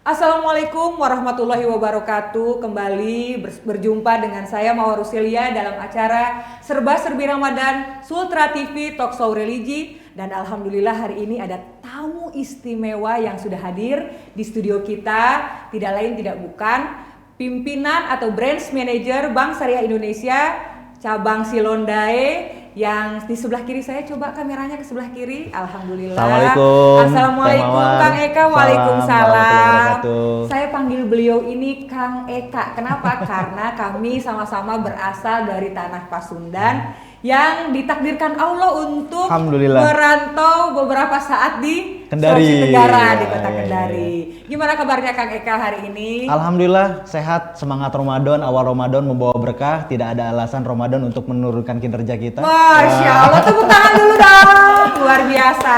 Assalamualaikum warahmatullahi wabarakatuh. Kembali berjumpa dengan saya Mawar Rusilia dalam acara Serba-Serbi Ramadan Sultra TV Talkshow Religi. Dan alhamdulillah hari ini ada tamu istimewa yang sudah hadir di studio kita. Tidak lain tidak bukan pimpinan atau branch manager Bank Syariah Indonesia cabang Silondae. Yang di sebelah kiri saya, coba kameranya ke sebelah kiri. Alhamdulillah. Assalamualaikum Kang Eka. Waalaikumsalam. Saya panggil beliau ini Kang Eka. Kenapa? Karena kami sama-sama berasal dari tanah Pasundan yang ditakdirkan Allah untuk merantau beberapa saat di Sulawesi Tenggara, di kota Kendari. Gimana kabarnya Kang Eka hari ini? Alhamdulillah sehat, semangat Ramadan, awal Ramadan membawa berkah, tidak ada alasan Ramadan untuk menurunkan kinerja kita. Masya Allah, tepuk tangan dulu dong, luar biasa.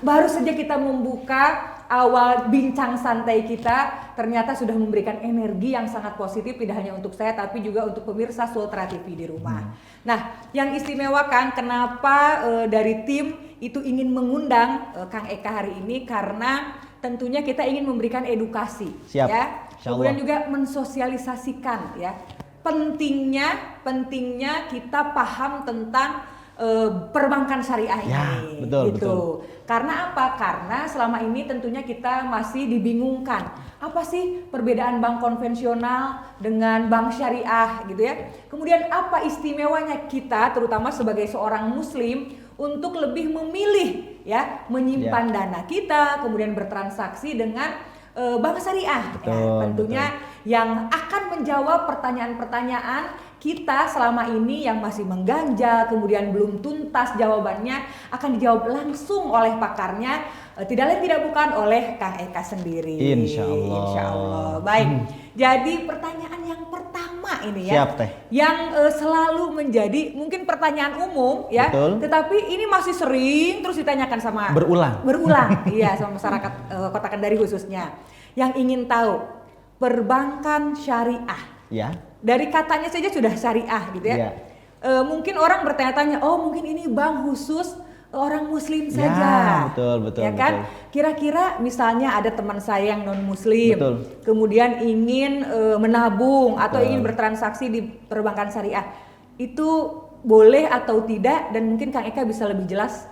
Baru saja kita membuka awal bincang santai kita, ternyata sudah memberikan energi yang sangat positif, tidak hanya untuk saya tapi juga untuk pemirsa Sultra TV di rumah. Nah, yang istimewa Kang, kenapa dari tim itu ingin mengundang Kang Eka hari ini, karena tentunya kita ingin memberikan edukasi. Siap. Ya, kemudian juga mensosialisasikan ya pentingnya kita paham tentang perbankan syariah ini, betul. Karena apa? Karena selama ini tentunya kita masih dibingungkan. Apa sih perbedaan bank konvensional dengan bank syariah gitu ya? Kemudian apa istimewanya kita terutama sebagai seorang muslim untuk lebih memilih ya menyimpan dana kita, kemudian bertransaksi dengan bank syariah. Tentunya yang akan menjawab pertanyaan-pertanyaan kita selama ini yang masih mengganjal, kemudian belum tuntas jawabannya, akan dijawab langsung oleh pakarnya, tidak lain tidak bukan oleh Kang Eka sendiri. Insya Allah. Baik, jadi pertanyaan yang pertama ini ya, yang selalu menjadi mungkin pertanyaan umum ya, tetapi ini masih sering terus ditanyakan sama berulang iya, sama masyarakat Kota Kendari khususnya, yang ingin tahu perbankan syariah. Ya. Dari katanya saja sudah syariah gitu ya. Mungkin orang bertanya-tanya, oh mungkin ini bank khusus orang muslim saja. Betul. Ya kan? Kira-kira misalnya ada teman saya yang non muslim, kemudian ingin menabung atau ingin bertransaksi di perbankan syariah, itu boleh atau tidak, dan mungkin Kang Eka bisa lebih jelas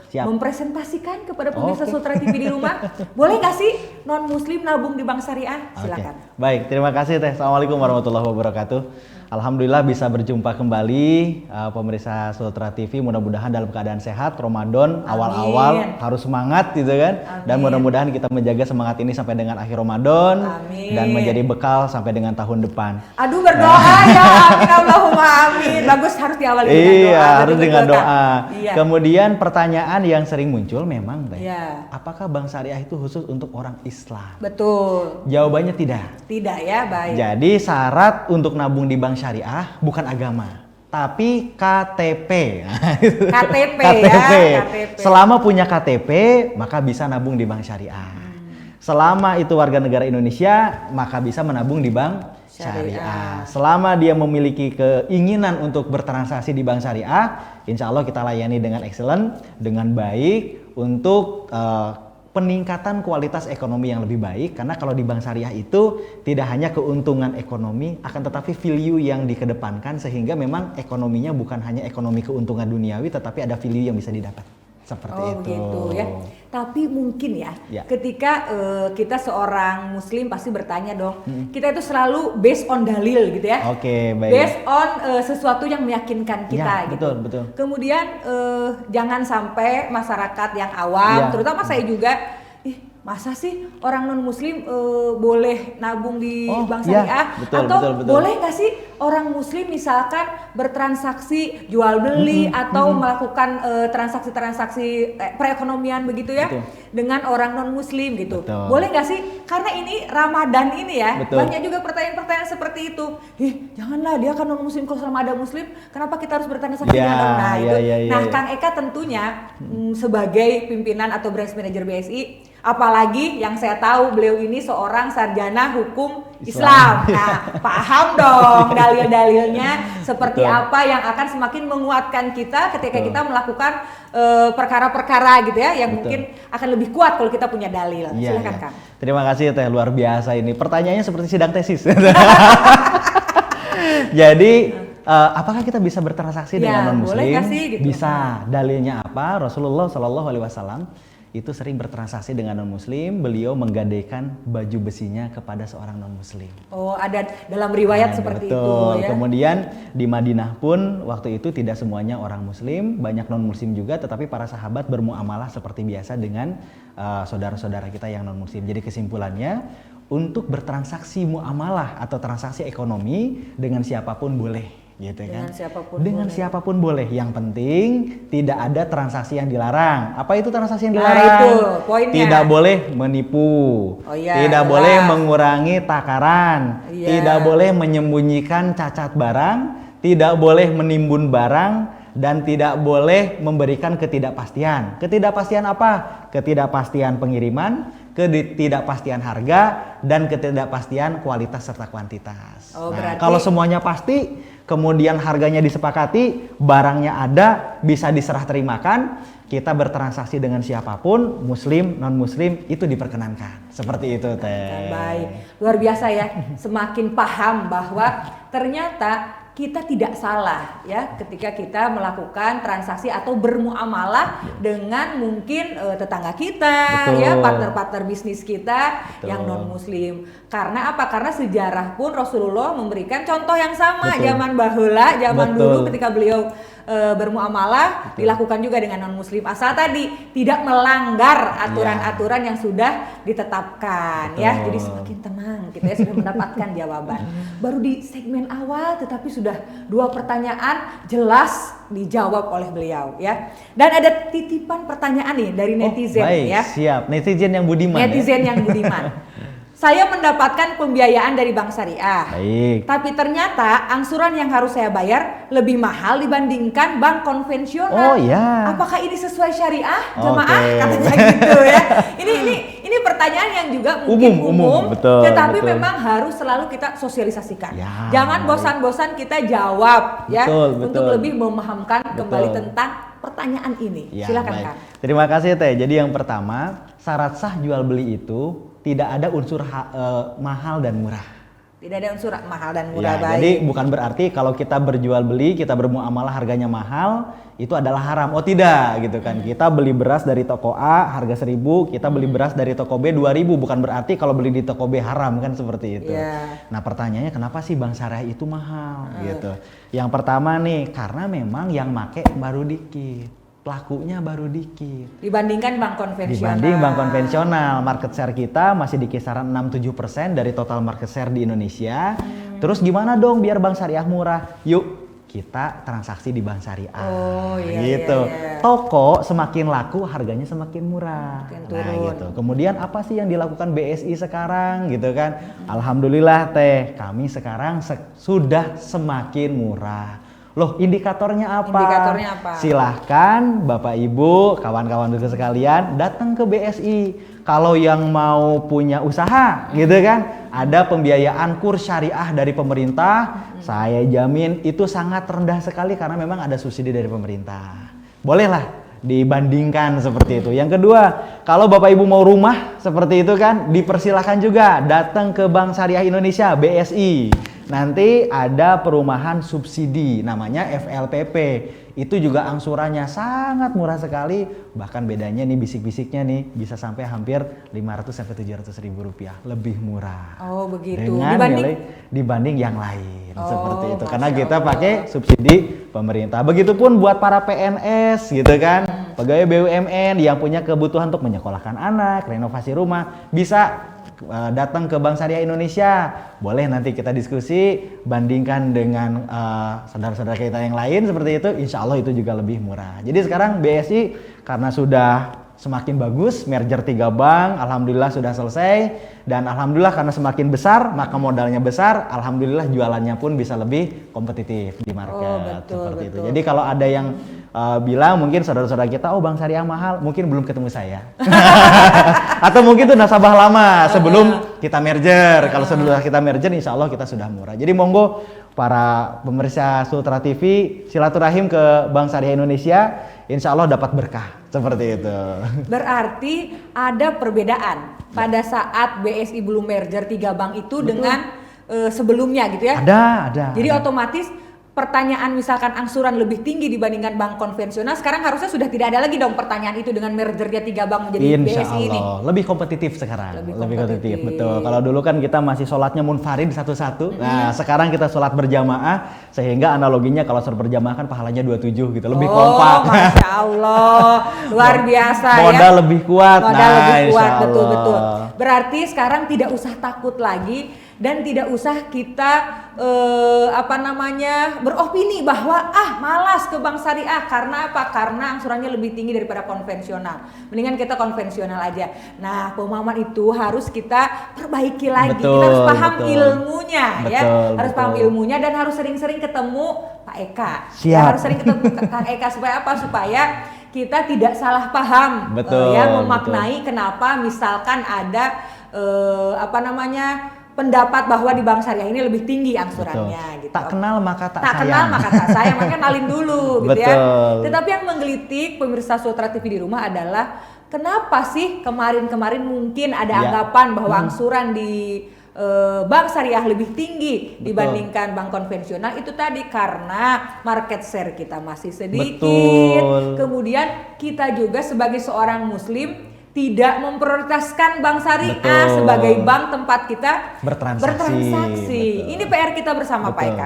mempresentasikan kepada pemirsa Sultra TV di rumah. Boleh nggak sih non muslim nabung di bank syariah? Silakan. Baik, terima kasih Teh. Assalamualaikum warahmatullahi wabarakatuh. Alhamdulillah bisa berjumpa kembali pemirsa Sultra TV, mudah-mudahan dalam keadaan sehat. Ramadan awal-awal harus semangat gitu kan. Dan mudah-mudahan kita menjaga semangat ini sampai dengan akhir Ramadan dan menjadi bekal sampai dengan tahun depan. Aduh, berdoa ya. Amin Allahumma amin. Bagus, harus diawali dengan doa. Iya, harus dengan doa. Kemudian pertanyaan yang sering muncul memang apakah bank syariah itu khusus untuk orang Islam? Betul. Jawabannya tidak. Tidak ya, baik. Jadi syarat untuk nabung di bank syariah bukan agama, tapi KTP. KTP. Selama punya KTP, maka bisa nabung di bank syariah. Selama itu warga negara Indonesia, maka bisa menabung di bank syariah. Selama dia memiliki keinginan untuk bertransaksi di bank syariah, insya Allah kita layani dengan excellent, dengan baik untuk peningkatan kualitas ekonomi yang lebih baik. Karena kalau di bank syariah itu tidak hanya keuntungan ekonomi, akan tetapi value yang dikedepankan, sehingga memang ekonominya bukan hanya ekonomi keuntungan duniawi, tetapi ada value yang bisa didapat. Seperti itu. Gitu ya. Tapi mungkin ya, ketika kita seorang muslim pasti bertanya dong, kita itu selalu based on dalil gitu ya. Baik. Based on sesuatu yang meyakinkan kita gitu. Betul. Kemudian jangan sampai masyarakat yang awam, terutama saya juga, masa sih orang non muslim boleh nabung di bank syariah? Betul. Boleh nggak sih orang muslim misalkan bertransaksi jual beli atau melakukan transaksi-transaksi perekonomian begitu ya dengan orang non muslim gitu? Boleh nggak sih? Karena ini Ramadan ini ya, banyak juga pertanyaan-pertanyaan seperti itu. Janganlah, dia kan non muslim, kalau selama ada muslim kenapa kita harus bertransaksi dengan Nah, Kang Eka tentunya sebagai pimpinan atau branch manager BSI Apalagi yang saya tahu beliau ini seorang sarjana hukum Islam. Nah, paham dong dalil-dalilnya seperti apa yang akan semakin menguatkan kita ketika kita melakukan perkara-perkara gitu ya, yang mungkin akan lebih kuat kalau kita punya dalil. Silakan Kang. Terima kasih Teh, luar biasa ini. Pertanyaannya seperti sidang tesis. Jadi apakah kita bisa bertransaksi dengan non-muslim? Gitu. Bisa. Dalilnya apa? Rasulullah SAW itu sering bertransaksi dengan non-muslim. Beliau menggadaikan baju besinya kepada seorang non-muslim. Oh, ada dalam riwayat seperti betul. Itu ya. Kemudian di Madinah pun waktu itu tidak semuanya orang muslim, banyak non-muslim juga, tetapi para sahabat bermuamalah seperti biasa dengan saudara-saudara kita yang non-muslim. Jadi kesimpulannya, untuk bertransaksi muamalah atau transaksi ekonomi dengan siapapun boleh. Gitu kan? Dengan siapapun boleh. Yang penting tidak ada transaksi yang dilarang. Apa itu transaksi yang dilarang? Itu poinnya. Tidak boleh menipu, tidak boleh mengurangi takaran, tidak boleh menyembunyikan cacat barang, tidak boleh menimbun barang, dan tidak boleh memberikan ketidakpastian. Ketidakpastian apa? Ketidakpastian pengiriman, ketidakpastian harga, dan ketidakpastian kualitas serta kuantitas. Nah, kalau semuanya pasti, kemudian harganya disepakati, barangnya ada, bisa diserah terimakan, kita bertransaksi dengan siapapun, muslim, non-muslim, itu diperkenankan. Seperti itu Teh. Baik, luar biasa ya. Semakin paham bahwa ternyata kita tidak salah ya ketika kita melakukan transaksi atau bermuamalah dengan mungkin tetangga kita, ya partner-partner bisnis kita yang non muslim. Karena apa? Karena sejarah pun Rasulullah memberikan contoh yang sama. Zaman baheula, zaman dulu ketika beliau bermuamalah dilakukan juga dengan non muslim, asal tadi tidak melanggar aturan-aturan yang sudah ditetapkan. Ya, jadi semakin tenang kita ya, sudah mendapatkan jawaban. Baru di segmen awal tetapi sudah 2 pertanyaan jelas dijawab oleh beliau ya. Dan ada titipan pertanyaan nih dari netizen ya. Siap, netizen yang budiman. Netizen yang budiman. Saya mendapatkan pembiayaan dari bank syariah. Baik. Tapi ternyata angsuran yang harus saya bayar lebih mahal dibandingkan bank konvensional. Oh ya. Apakah ini sesuai syariah? Jemaah katanya gitu ya. Ini pertanyaan yang juga mungkin umum tetapi memang harus selalu kita sosialisasikan. Ya, jangan bosan-bosan kita jawab ya, untuk lebih memahamkan kembali tentang pertanyaan ini. Ya, silakan Kang. Terima kasih Teh. Jadi yang pertama, syarat sah jual beli itu tidak ada unsur mahal dan murah. Tidak ada unsur mahal dan murah. Jadi bukan berarti kalau kita berjual beli, kita bermuamalah harganya mahal, itu adalah haram. Oh tidak gitu kan. Kita beli beras dari toko A harga 1.000, kita beli beras dari toko B 2.000, bukan berarti kalau beli di toko B haram kan, seperti itu. Nah pertanyaannya, kenapa sih bank syariah itu mahal gitu. Yang pertama nih, karena memang yang make baru dikit, pelakunya baru dikit dibandingkan bank konvensional. Dibanding bank konvensional, market share kita masih di kisaran 6-7% dari total market share di Indonesia. Terus gimana dong biar bank syariah murah? Yuk kita transaksi di bank syariah. Gitu. Toko semakin laku, harganya semakin murah. Nah gitu. Kemudian apa sih yang dilakukan BSI sekarang gitu kan? Alhamdulillah Teh, kami sekarang sudah semakin murah. Loh, indikatornya apa? Silahkan Bapak Ibu, kawan-kawan itu sekalian datang ke BSI. Kalau yang mau punya usaha gitu kan, ada pembiayaan kurs syariah dari pemerintah, saya jamin itu sangat rendah sekali karena memang ada subsidi dari pemerintah. Bolehlah dibandingkan seperti itu. Yang kedua, kalau Bapak Ibu mau rumah seperti itu kan, dipersilahkan juga datang ke Bank Syariah Indonesia, BSI. Nanti ada perumahan subsidi namanya FLPP. Itu juga angsurannya sangat murah sekali, bahkan bedanya nih bisik-bisiknya nih bisa sampai hampir 500 sampai 700 ribu rupiah, lebih murah. Oh begitu. Dengan dibanding yang lain seperti itu. Karena kita pakai subsidi pemerintah. Begitupun buat para PNS gitu kan, pegawai BUMN yang punya kebutuhan untuk menyekolahkan anak, renovasi rumah, bisa datang ke Bank Syariah Indonesia. Boleh nanti kita diskusi, bandingkan dengan saudara-saudara kita yang lain seperti itu, insya Allah itu juga lebih murah. Jadi sekarang BSI karena sudah semakin bagus, merger 3 bank, alhamdulillah sudah selesai, dan alhamdulillah karena semakin besar maka modalnya besar, alhamdulillah jualannya pun bisa lebih kompetitif di market. Seperti itu. Jadi kalau ada yang bilang mungkin saudara-saudara kita, oh Bank Syariah mahal, mungkin belum ketemu saya. Atau mungkin itu nasabah lama sebelum kita merger. Kalau sudah kita merger, insya Allah kita sudah murah. Jadi monggo para pemirsa Sultra TV silaturahim ke Bank Syariah Indonesia, insya Allah dapat berkah seperti itu. Berarti ada perbedaan pada saat BSI belum merger 3 bank itu dengan sebelumnya gitu ya? Ada. Jadi otomatis pertanyaan misalkan angsuran lebih tinggi dibandingkan bank konvensional, sekarang harusnya sudah tidak ada lagi dong pertanyaan itu dengan mergernya 3 bank menjadi Insya BSI ini. lebih kompetitif sekarang. Lebih kompetitif. Betul. Kalau dulu kan kita masih sholatnya munfarid satu-satu. Nah, sekarang kita sholat berjamaah, sehingga analoginya kalau sholat berjamaah kan pahalanya 27 gitu, lebih kompak. Masya Allah, luar biasa ya. Modal lebih kuat. Modal lebih kuat, insya betul. Allah. Berarti sekarang tidak usah takut lagi dan tidak usah kita beropini bahwa malas ke bank syariah karena apa? Karena angsurannya lebih tinggi daripada konvensional. Mendingan kita konvensional aja. Nah, pemahaman itu harus kita perbaiki lagi. Kita harus paham ilmunya ya. Harus paham ilmunya dan harus sering-sering ketemu Pak Eka. Siap. Harus sering ketemu Kak Eka supaya apa? Supaya kita tidak salah paham memaknai kenapa misalkan ada pendapat bahwa di bank syariah ini lebih tinggi angsurannya gitu. Tak kenal maka tak sayang. Kenal maka tak sayang, makanya kenalin dulu gitu ya. Betul. Tetapi yang menggelitik pemirsa Sultra TV di rumah adalah kenapa sih kemarin-kemarin mungkin ada anggapan bahwa angsuran di bank syariah lebih tinggi dibandingkan bank konvensional, itu tadi karena market share kita masih sedikit. Kemudian kita juga sebagai seorang muslim tidak memprioritaskan bank syariah sebagai bank tempat kita bertransaksi. Ini PR kita bersama Pak Eka.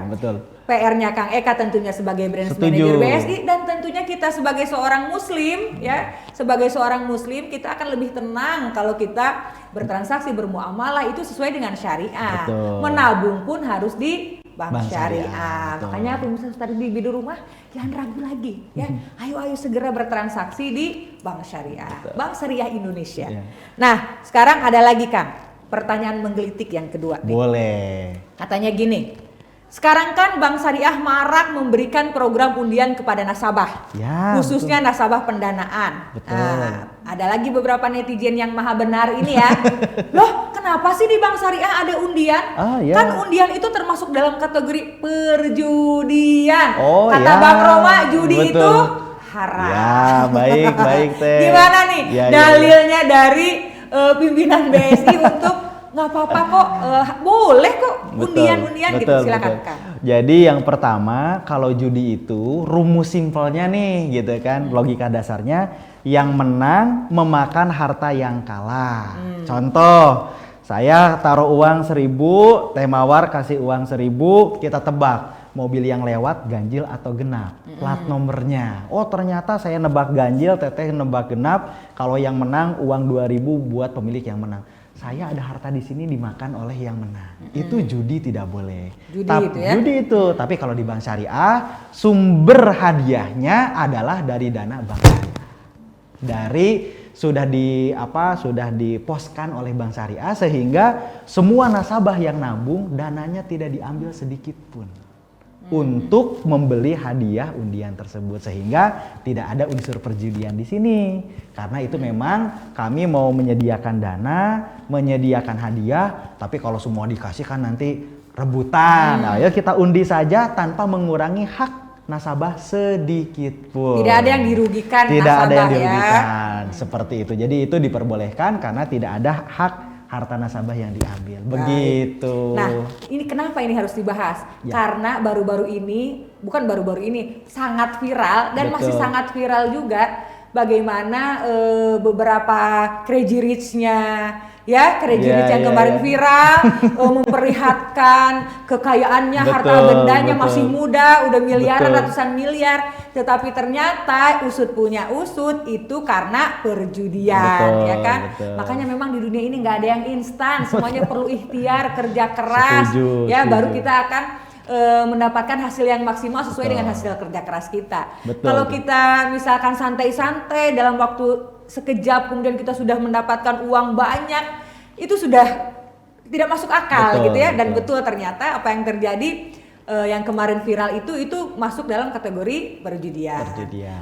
PR-nya Kang Eka tentunya sebagai branch manager BSI dan tentunya kita sebagai seorang muslim ya, sebagai seorang muslim kita akan lebih tenang kalau kita bertransaksi bermuamalah itu sesuai dengan syariah. Menabung pun harus di bank syariah. Makanya pemirsa tadi di rumah jangan ragu lagi ya. Ayo segera bertransaksi di bank syariah. Bank Syariah Indonesia. Nah, sekarang ada lagi Kang, pertanyaan menggelitik yang kedua nih. Boleh. Katanya gini. Sekarang kan Bank Syariah marak memberikan program undian kepada nasabah, khususnya nasabah pendanaan. Nah, ada lagi beberapa netizen yang maha benar ini ya. Loh, kenapa sih di Bank Syariah ada undian? Kan undian itu termasuk dalam kategori perjudian. Kata Bang Roma, judi itu haram. Ya, baik Teh. Gimana nih dalilnya dari pimpinan BSI untuk nggak apa-apa kok, boleh kok undian-undian gitu, silakan Kang. Jadi yang pertama, kalau judi itu rumus simpelnya nih gitu kan, logika dasarnya yang menang memakan harta yang kalah. Contoh, saya taruh uang 1.000, Teh Mawar kasih uang 1.000, kita tebak mobil yang lewat ganjil atau genap, plat nomornya. Oh ternyata saya nebak ganjil, Teteh nebak genap, kalau yang menang uang 2.000 buat pemilik yang menang. Saya ada harta di sini dimakan oleh yang menang. Itu judi tidak boleh. Judi itu. Tapi kalau di bank syariah, sumber hadiahnya adalah dari dana bank syariah. Sudah diposkan oleh bank syariah sehingga semua nasabah yang nabung dananya tidak diambil sedikit pun untuk membeli hadiah undian tersebut, sehingga tidak ada unsur perjudian di sini. Karena itu memang kami mau menyediakan dana, menyediakan hadiah, tapi kalau semua dikasih kan nanti rebutan. Ayo kita undi saja tanpa mengurangi hak nasabah sedikit pun. Tidak ada yang dirugikan tidak nasabah, ada yang dirugikan seperti itu. Jadi itu diperbolehkan karena tidak ada hak harta nasabah yang diambil. Begitu. Nah, ini kenapa ini harus dibahas? Karena baru-baru ini, bukan baru-baru ini, sangat viral dan masih sangat viral juga bagaimana beberapa Crazy Rich-nya yang kemarin viral memperlihatkan kekayaannya, harta bendanya masih muda, udah miliaran, ratusan miliar, tetapi ternyata usut punya usut itu karena perjudian, ya kan? Makanya memang di dunia ini nggak ada yang instan, semuanya perlu ikhtiar, kerja keras, baru kita akan mendapatkan hasil yang maksimal sesuai dengan hasil kerja keras kita. Kalau kita misalkan santai-santai dalam waktu sekejap kemudian kita sudah mendapatkan uang banyak, itu sudah tidak masuk akal gitu ya. Dan betul ternyata apa yang terjadi, yang kemarin viral itu masuk dalam kategori perjudian.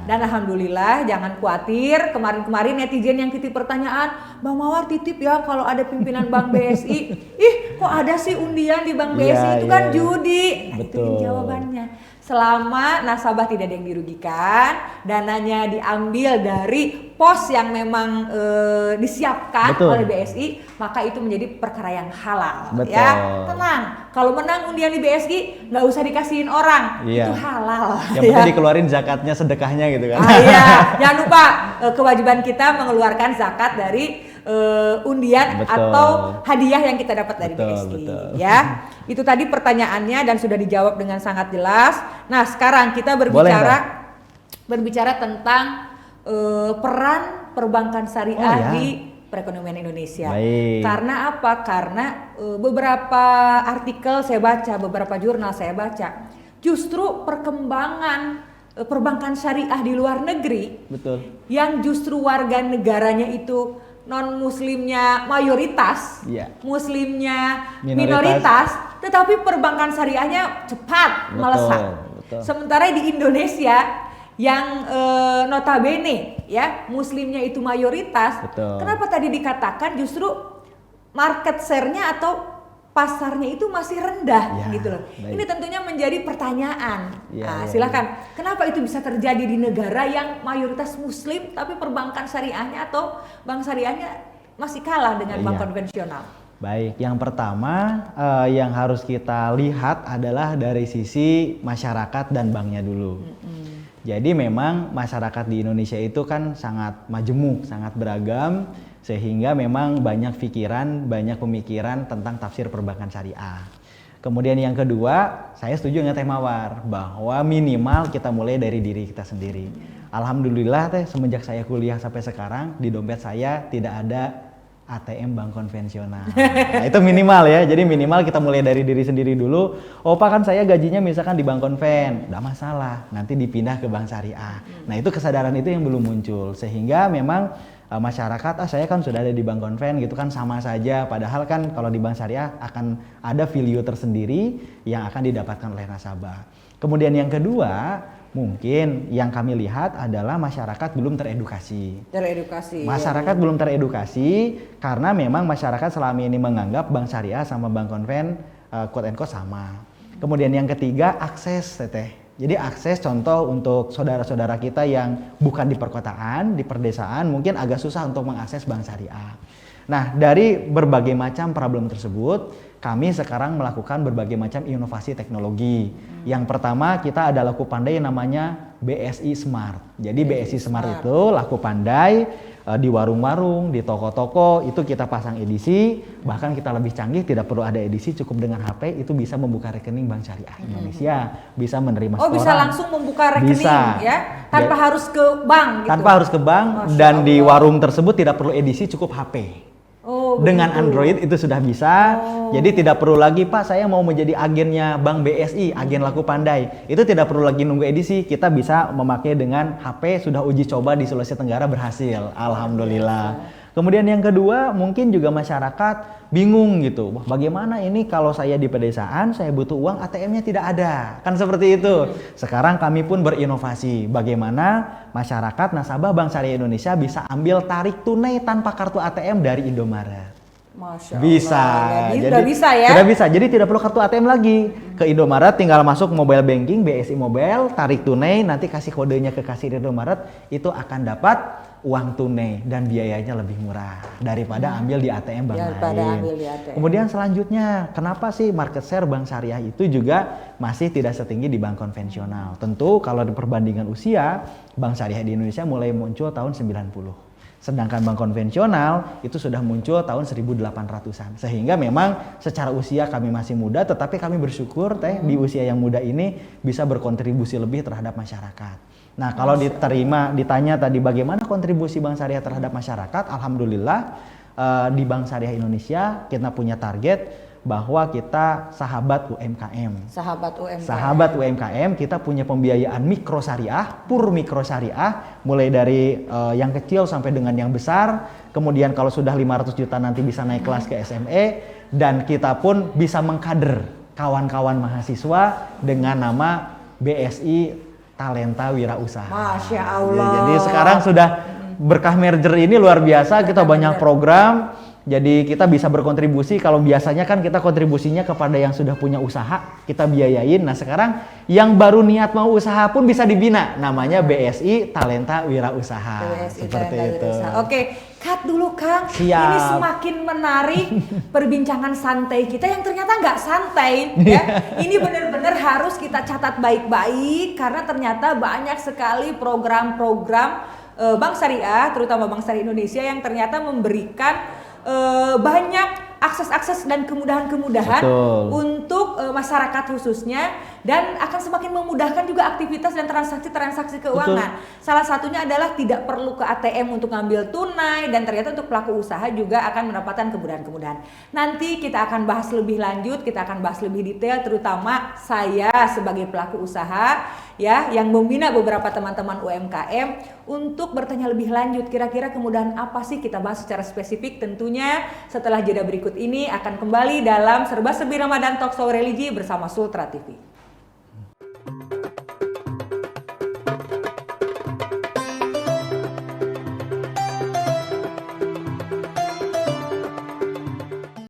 Dan alhamdulillah jangan khawatir, kemarin netizen yang titip pertanyaan, Bang Mawar titip ya kalau ada pimpinan Bank BSI, ih kok ada sih undian di Bank BSI itu kan judi. Nah, itu jawabannya. Selama nasabah tidak ada yang dirugikan, dananya diambil dari pos yang memang disiapkan oleh BSI, maka itu menjadi perkara yang halal. Ya, tenang. Kalau menang undian di BSI, nggak usah dikasihin orang, itu halal. Yang penting dikeluarin zakatnya, sedekahnya gitu kan. Iya, jangan lupa kewajiban kita mengeluarkan zakat dari undian atau hadiah yang kita dapat dari BSI. Ya, itu tadi pertanyaannya dan sudah dijawab dengan sangat jelas. Nah, sekarang kita berbicara tentang peran perbankan syariah di perekonomian Indonesia. Karena apa? Karena beberapa artikel saya baca, beberapa jurnal saya baca, justru perkembangan perbankan syariah di luar negeri, yang justru warga negaranya itu non muslimnya mayoritas, muslimnya minoritas, tetapi perbankan syariahnya cepat melesat. Sementara di Indonesia yang notabene ya muslimnya itu mayoritas, kenapa tadi dikatakan justru market share-nya atau pasarnya itu masih rendah gitu loh. Ini tentunya menjadi pertanyaan. Silakan. Kenapa itu bisa terjadi di negara yang mayoritas muslim tapi perbankan syariahnya atau bank syariahnya masih kalah dengan bank konvensional? Baik, yang pertama yang harus kita lihat adalah dari sisi masyarakat dan banknya dulu. Jadi memang masyarakat di Indonesia itu kan sangat majemuk, sangat beragam, sehingga memang banyak pikiran, banyak pemikiran tentang tafsir perbankan syariah. Kemudian yang kedua, saya setuju dengan Teh Mawar bahwa minimal kita mulai dari diri kita sendiri. Alhamdulillah Teh, semenjak saya kuliah sampai sekarang di dompet saya tidak ada ATM bank konvensional. Nah, itu minimal ya. Jadi minimal kita mulai dari diri sendiri dulu. Oh Pak, kan saya gajinya misalkan di bank konven, nggak masalah. Nanti dipindah ke bank syariah. Nah, itu kesadaran itu yang belum muncul. Sehingga memang masyarakat, saya kan sudah ada di bank konven gitu kan sama saja. Padahal kan kalau di bank syariah akan ada value tersendiri yang akan didapatkan oleh nasabah. Kemudian yang kedua, mungkin yang kami lihat adalah masyarakat belum teredukasi. Masyarakat belum teredukasi karena memang masyarakat selama ini menganggap bank syariah sama bank konven quote and quote sama. Kemudian yang ketiga, akses Teteh. Jadi akses contoh untuk saudara-saudara kita yang bukan di perkotaan, di perdesaan mungkin agak susah untuk mengakses bank syariah. Nah, dari berbagai macam problem tersebut, kami sekarang melakukan berbagai macam inovasi teknologi. Yang pertama, kita ada laku pandai yang namanya BSI Smart. Jadi BSI Smart itu laku pandai di warung-warung, di toko-toko, itu kita pasang edisi. Bahkan kita lebih canggih, tidak perlu ada edisi, cukup dengan HP itu bisa membuka rekening Bank Syariah Indonesia, bisa menerima setoran. Oh, bisa langsung membuka rekening ya? Tanpa harus ke bank gitu? Tanpa harus ke bank, dan di warung tersebut tidak perlu edisi, cukup HP. Dengan Android itu sudah bisa. Jadi tidak perlu lagi, Pak saya mau menjadi agennya Bank BSI, agen laku pandai. Itu tidak perlu lagi nunggu edisi, kita bisa memakai dengan HP, sudah uji coba di Sulawesi Tenggara berhasil, alhamdulillah. Kemudian yang kedua, mungkin juga masyarakat bingung gitu, wah bagaimana ini kalau saya di pedesaan, saya butuh uang, ATM-nya tidak ada, kan seperti itu. Sekarang kami pun berinovasi, bagaimana masyarakat nasabah Bank Syariah Indonesia bisa ambil tarik tunai tanpa kartu ATM dari Indomaret. Masya Allah. Bisa. Jadi sudah bisa ya? Sudah bisa, jadi tidak perlu kartu ATM lagi. Ke Indomaret tinggal masuk mobile banking, BSI Mobile, tarik tunai, nanti kasih kodenya ke kasir Indomaret, itu akan dapat uang tunai dan biayanya lebih murah daripada ambil di ATM bank lain. Kemudian selanjutnya, kenapa sih market share bank syariah itu juga masih tidak setinggi di bank konvensional? Tentu kalau di perbandingan usia, bank syariah di Indonesia mulai muncul tahun 90. Sedangkan bank konvensional itu sudah muncul tahun 1800-an. Sehingga memang secara usia kami masih muda, tetapi kami bersyukur Teh di usia yang muda ini bisa berkontribusi lebih terhadap masyarakat. Nah, kalau ditanya tadi bagaimana kontribusi Bank Syariah terhadap masyarakat, alhamdulillah di Bank Syariah Indonesia kita punya target bahwa kita sahabat UMKM. Sahabat UMKM, kita punya pembiayaan mikro syariah, pur mikro syariah, mulai dari yang kecil sampai dengan yang besar. Kemudian kalau sudah 500 juta nanti bisa naik kelas ke SME, dan kita pun bisa mengkader kawan-kawan mahasiswa dengan nama BSI Talenta Wirausaha. Masya Ya, Allah. jadi sekarang sudah berkah merger ini luar biasa, kita banyak program. Jadi kita bisa berkontribusi. Kalau biasanya kan kita kontribusinya kepada yang sudah punya usaha, kita biayain. Nah sekarang yang baru niat mau usaha pun bisa dibina. Namanya BSI Talenta Wirausaha. BSI Seperti Talenta itu. Wirausaha. Oke, cut dulu Kang. Siap. Ini semakin menarik perbincangan santai kita yang ternyata nggak santai. Ya. Ini benar-benar harus kita catat baik-baik karena ternyata banyak sekali program-program Bank Syariah, terutama Bank Syariah Indonesia yang ternyata memberikan banyak akses-akses dan kemudahan-kemudahan untuk masyarakat khususnya, dan akan semakin memudahkan juga aktivitas dan transaksi-transaksi keuangan. Betul. Salah satunya adalah tidak perlu ke ATM untuk ngambil tunai, dan ternyata untuk pelaku usaha juga akan mendapatkan kemudahan-kemudahan. Nanti kita akan bahas lebih lanjut, kita akan bahas lebih detail, terutama saya sebagai pelaku usaha ya yang membina beberapa teman-teman UMKM untuk bertanya lebih lanjut kira-kira kemudahan apa sih, kita bahas secara spesifik tentunya setelah jeda berikut ini. Akan kembali dalam Serba Serbi Ramadan Talkshow Religi bersama Sultra TV.